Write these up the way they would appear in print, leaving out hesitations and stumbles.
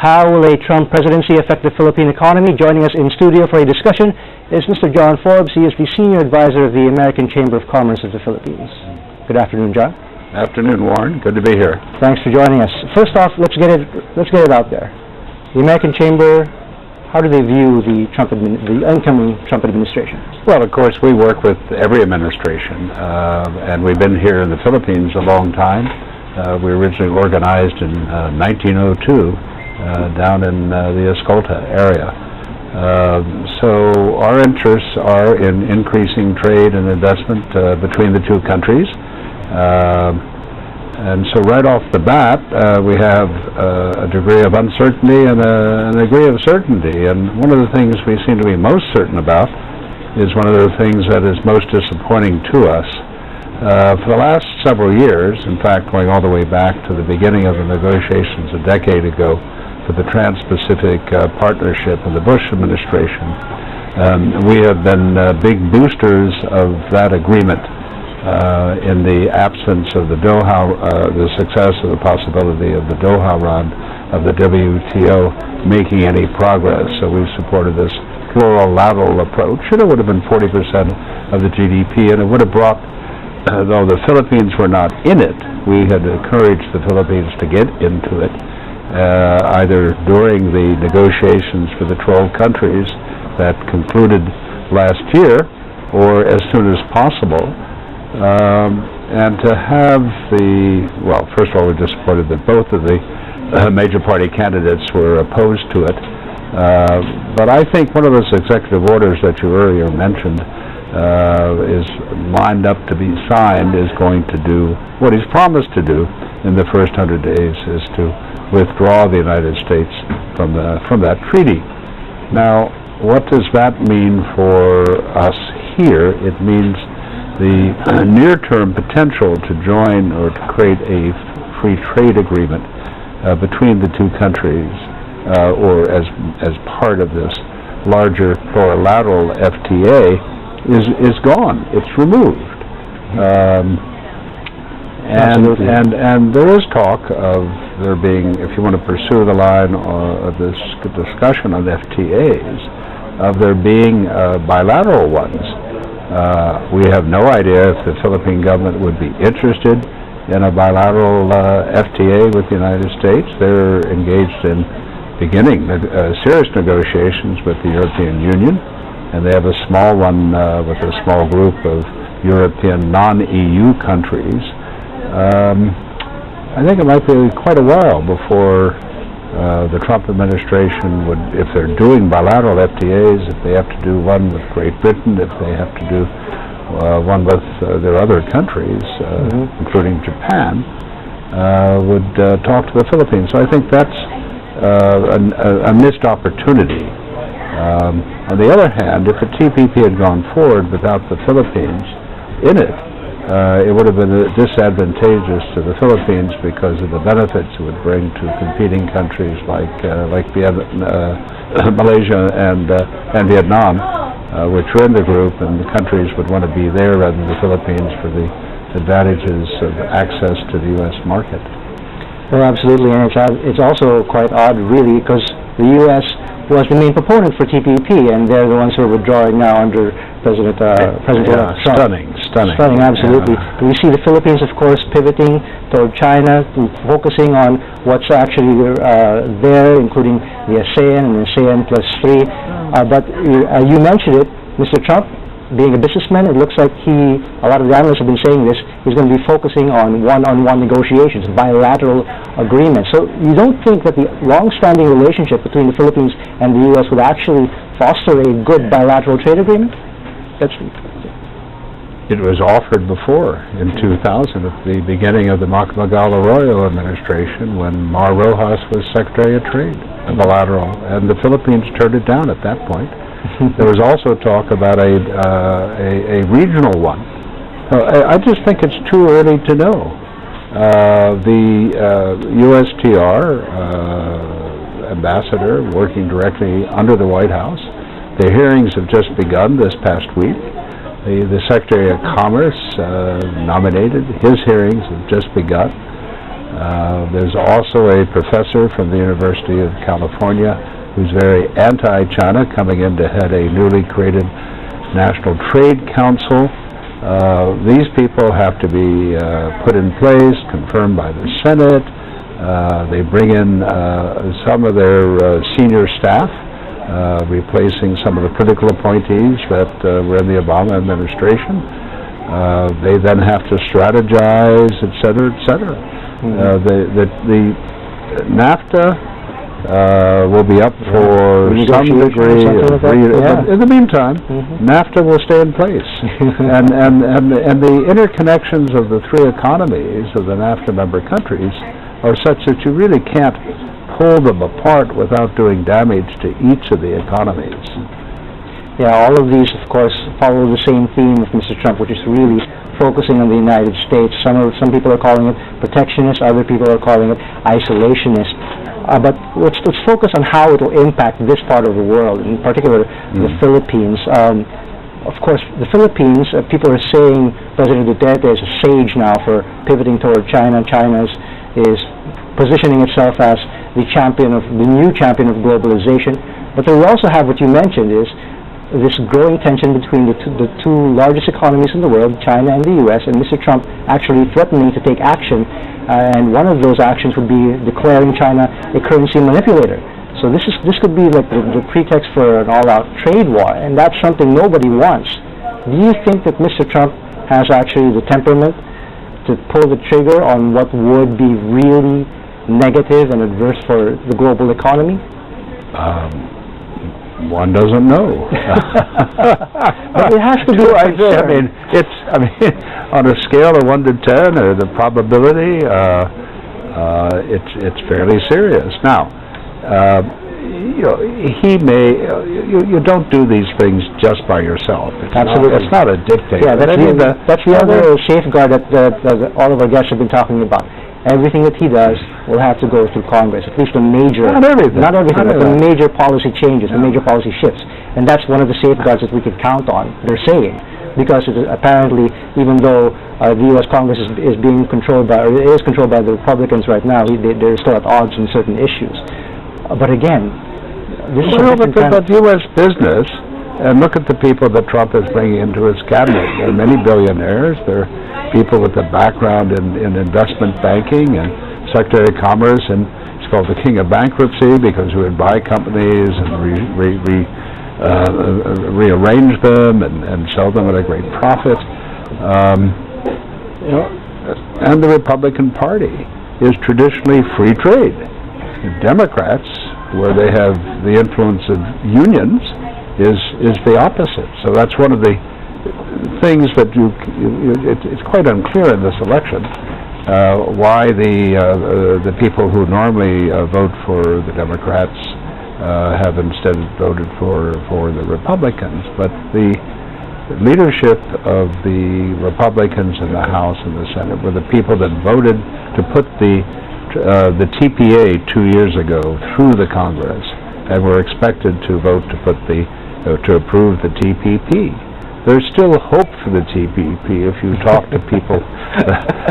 How will a Trump presidency affect the Philippine economy? Joining us in studio for a discussion is Mr. John Forbes. He is the Senior Advisor of the American Chamber of Commerce of the Philippines. Good afternoon, John. Afternoon, Warren. Good to be here. Thanks for joining us. First off, let's get it out there. The American Chamber, how do they view the incoming Trump administration? Well, of course, we work with every administration, and we've been here in the Philippines a long time. We originally organized in 1902 down in the Escolta area. So our interests are in increasing trade and investment between the two countries. And so right off the bat, we have a degree of uncertainty and a degree of certainty. And one of the things we seem to be most certain about is one of the things that is most disappointing to us. For the last several years, in fact, going all the way back to the beginning of the negotiations a decade ago for the Trans-Pacific Partnership of the Bush administration, we have been big boosters of that agreement in the absence of the success of the possibility of the Doha round of the WTO making any progress. So we've supported this plurilateral approach, and it would have been 40% of the GDP, and it would have brought, though the Philippines were not in it, we had encouraged the Philippines to get into it, either during the negotiations for the 12 countries that concluded last year or as soon as possible. And to have first of all, we're disappointed that both of the major party candidates were opposed to it. But I think one of those executive orders that you earlier mentioned is lined up to be signed is going to do what he's promised to do in the first 100 days, is to withdraw the United States from that treaty. Now, what does that mean for us here? It means the near-term potential to join or to create a free trade agreement between the two countries, or as part of this larger plurilateral FTA, is gone. It's removed. And there is talk of there being, if you want to pursue the line of this discussion on FTAs, of there being bilateral ones. We have no idea if the Philippine government would be interested in a bilateral FTA with the United States. They're engaged in beginning serious negotiations with the European Union, and they have a small one with a small group of European non-EU countries. I think it might be quite a while before the Trump administration would, if they're doing bilateral FTAs, if they have to do one with Great Britain, if they have to do one with their other countries, including Japan, would talk to the Philippines. So I think that's a missed opportunity. On the other hand, if the TPP had gone forward without the Philippines in it, it would have been disadvantageous to the Philippines because of the benefits it would bring to competing countries like Malaysia and Vietnam, which are in the group, and the countries would want to be there rather than the Philippines for the advantages of access to the U.S. market. Well, absolutely, and it's also quite odd, really, because the U.S. was the main proponent for TPP, and they're the ones who are withdrawing now under President Trump. Stunning, absolutely. Yeah. We see the Philippines, of course, pivoting toward China, focusing on what's actually there, including the ASEAN and ASEAN +3. But you mentioned it, Mr. Trump, being a businessman, it looks like a lot of the analysts have been saying this, he's going to be focusing on one-on-one negotiations, bilateral agreements. So you don't think that the long-standing relationship between the Philippines and the U.S. would actually foster a good bilateral trade agreement? It was offered before in 2000 at the beginning of the Magal Arroyo administration when Mar Rojas was Secretary of Trade, a bilateral, and the Philippines turned it down at that point. There was also talk about a regional one. I just think it's too early to know. The USTR ambassador working directly under the White House, the hearings have just begun this past week. The Secretary of Commerce nominated. His hearings have just begun. There's also a professor from the University of California who's very anti-China, coming in to head a newly created National Trade Council. These people have to be put in place, confirmed by the Senate. They bring in some of their senior staff, replacing some of the political appointees that were in the Obama administration. They then have to strategize, et cetera, et cetera. The NAFTA will be up for some degree of in the meantime, NAFTA will stay in place. and the interconnections of the three economies of the NAFTA member countries are such that you really can't pull them apart without doing damage to each of the economies. Yeah, all of these, of course, follow the same theme of Mr. Trump, which is really focusing on the United States. Some people are calling it protectionist, other people are calling it isolationist. But let's focus on how it will impact this part of the world, in particular the Philippines. Of course, the Philippines, people are saying President Duterte is a sage now for pivoting toward China. China is positioning itself as the new champion of globalization. But then we also have what you mentioned is this growing tension between the two largest economies in the world, China and the U.S., and Mr. Trump actually threatening to take action, and one of those actions would be declaring China a currency manipulator. So this could be like the pretext for an all-out trade war, and that's something nobody wants. Do you think that Mr. Trump has actually the temperament to pull the trigger on what would be really negative and adverse for the global economy? One doesn't know. But it has to be. I mean, on a scale of 1 to 10, or the probability, it's fairly serious. Now, he may. You don't do these things just by yourself. Absolutely, it's not a dictator. Yeah, that's the other safeguard that all of our guests have been talking about. Everything that he does will have to go through Congress, at least the major... Not everything, but the major policy changes, the major policy shifts. And that's one of the safeguards that we could count on, they're saying. Because apparently, even though the U.S. Congress is being controlled by, or is controlled by the Republicans right now, they're still at odds in certain issues. But again, this is but U.S. business, and look at the people that Trump is bringing into his cabinet. There are many billionaires. There are people with a background in investment banking, and Secretary of Commerce, and he's called the king of bankruptcy because he would buy companies and rearrange them and sell them at a great profit. And the Republican Party is traditionally free trade. The Democrats, where they have the influence of unions, is the opposite. So that's one of the things that it's quite unclear in this election why the people who normally vote for the Democrats have instead voted for the Republicans. But the leadership of the Republicans in the House and the Senate were the people that voted to put the TPA 2 years ago through the Congress, and were expected to vote to put to approve the TPP. There's still hope for the TPP if you talk to people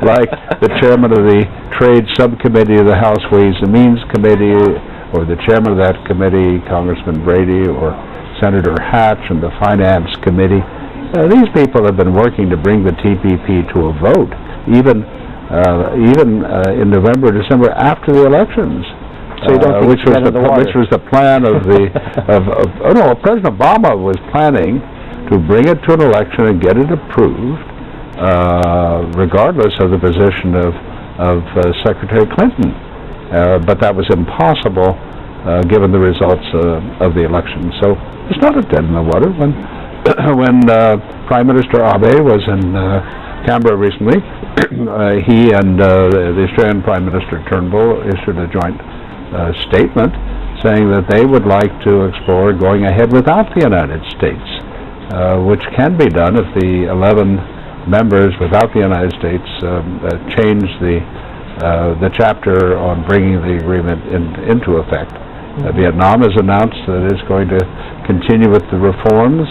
like the chairman of the Trade Subcommittee of the House Ways and Means Committee, or the chairman of that committee, Congressman Brady, or Senator Hatch and the Finance Committee. These people have been working to bring the TPP to a vote, even in November, December, after the elections. So you don't think which was the plan of President Obama was planning to bring it to an election and get it approved, regardless of the position of Secretary Clinton. But that was impossible given the results of the election. So it's not a dead in the water. When Prime Minister Abe was in Canberra recently, he and the Australian Prime Minister Turnbull issued a joint statement saying that they would like to explore going ahead without the United States, which can be done if the 11 members without the United States change the chapter on bringing the agreement into effect. Vietnam has announced that it's going to continue with the reforms.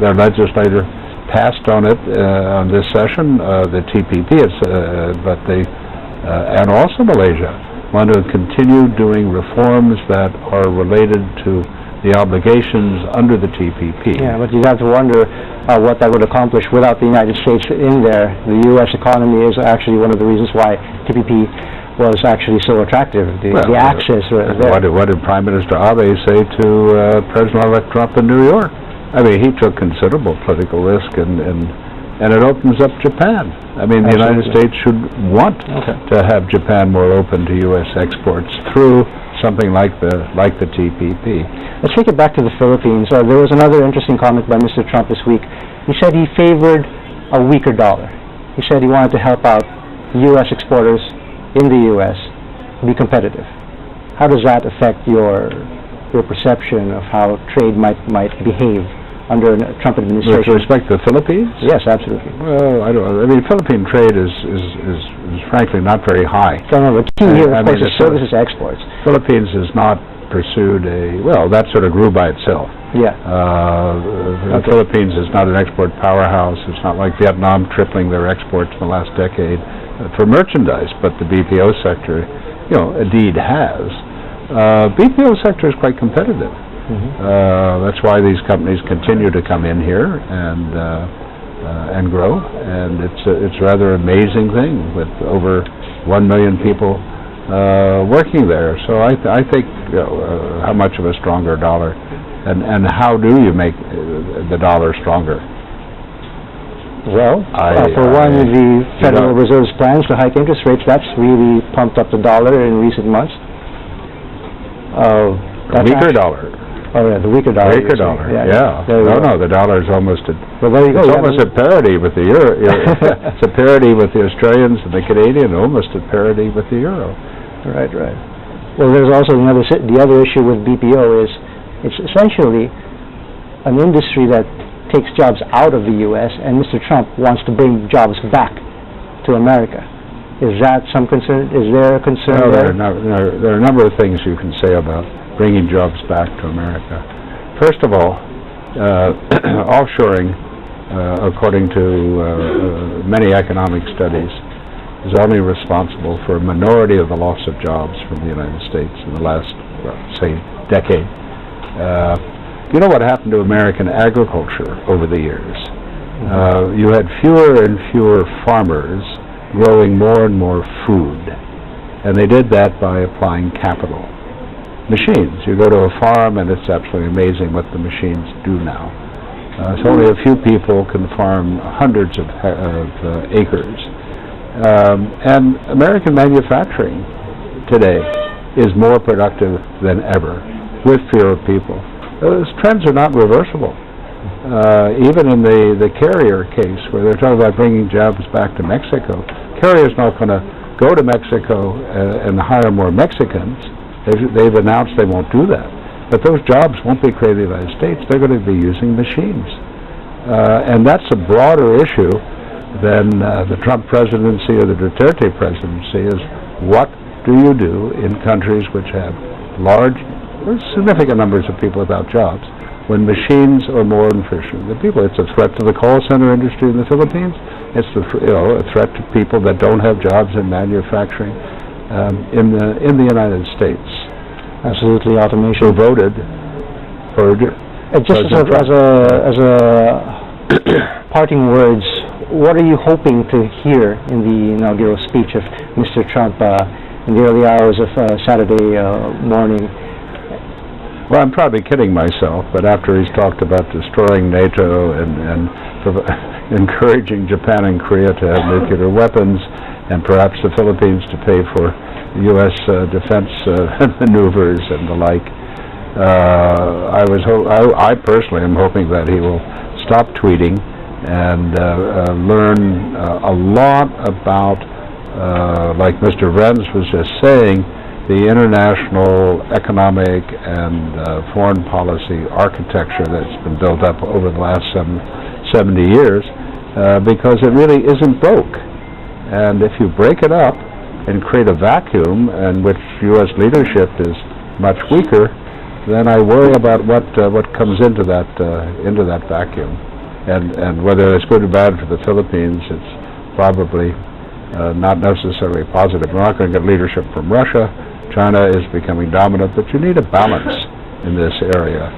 Their legislator passed on it on this session, the TPP, but and also Malaysia, want to continue doing reforms that are related to the obligations under the TPP. Yeah, but you have to wonder what that would accomplish without the United States in there. The U.S. economy is actually one of the reasons why TPP was actually so attractive, the access there. What did Prime Minister Abe say to President-elect Trump in New York? I mean, he took considerable political risk, and it opens up Japan. I mean, the United States should want to have Japan more open to U.S. exports through something like the TPP. Let's take it back to the Philippines. There was another interesting comment by Mr. Trump this week. He said he favored a weaker dollar. He said he wanted to help out U.S. exporters in the U.S. be competitive. How does that affect your perception of how trade might behave under a Trump administration? With respect to the Philippines? Yes, absolutely. Well, I mean, Philippine trade is frankly not very high. So the key here, of course, is services exports. Philippines has not pursued that sort of grew by itself. Yeah. The Philippines is not an export powerhouse. It's not like Vietnam tripling their exports in the last decade for merchandise, but the BPO sector, indeed has. BPO sector is quite competitive. That's why these companies continue to come in here and grow, and it's a rather amazing thing with over 1 million people working there. So I think how much of a stronger dollar, and how do you make the dollar stronger? Well, for one, the Federal Reserve's plans to hike interest rates, that's really pumped up the dollar in recent months. Weaker dollar. Oh yeah, the weaker dollar. Weaker dollar. Yeah. No, the dollar is almost at. Well, there you go. It's almost at parity with the euro. It's at parity with the Australians and the Canadian, almost at parity with the euro. Right. Well, there's also the other issue with BPO is it's essentially an industry that takes jobs out of the U.S. and Mr. Trump wants to bring jobs back to America. Is that some concern? Is there a concern there? There are a number of things you can say about bringing jobs back to America. First of all, offshoring, according to many economic studies, is only responsible for a minority of the loss of jobs from the United States in the last, say, decade. You know what happened to American agriculture over the years? You had fewer and fewer farmers growing more and more food, and they did that by applying capital. Machines. You go to a farm, and it's absolutely amazing what the machines do now. So only a few people can farm hundreds of acres. And American manufacturing today is more productive than ever, with fewer people. Those trends are not reversible. Even in the Carrier case, where they're talking about bringing jobs back to Mexico, Carrier's not going to go to Mexico and hire more Mexicans. They've announced they won't do that. But those jobs won't be created in the United States. They're going to be using machines. And that's a broader issue than the Trump presidency or the Duterte presidency, is what do you do in countries which have large, significant numbers of people without jobs, when machines are more efficient than people. It's a threat to the call center industry in the Philippines. It's a threat to people that don't have jobs in manufacturing in the United States. Absolutely, automation. Who voted for just as a parting words, what are you hoping to hear in the inaugural speech of Mr. Trump in the early hours of Saturday morning? Well, I'm probably kidding myself, but after he's talked about destroying NATO and encouraging Japan and Korea to have nuclear weapons, and perhaps the Philippines to pay for U.S. defense maneuvers and the like, I personally am hoping that he will stop tweeting and learn a lot about, like Mr. Vrenz was just saying, the international economic and foreign policy architecture that's been built up over the last 70 years, because it really isn't broke. And if you break it up and create a vacuum in which U.S. leadership is much weaker, then I worry about what comes into that vacuum, and whether it's good or bad for the Philippines. It's probably not necessarily positive. We're not going to get leadership from Russia. China is becoming dominant, but you need a balance in this area.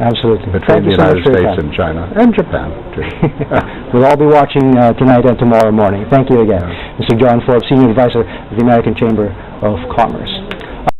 Absolutely. Between the United States and China, and Japan, too. We'll all be watching tonight and tomorrow morning. Thank you again. Mr. John Forbes, Senior Advisor of the American Chamber of Commerce.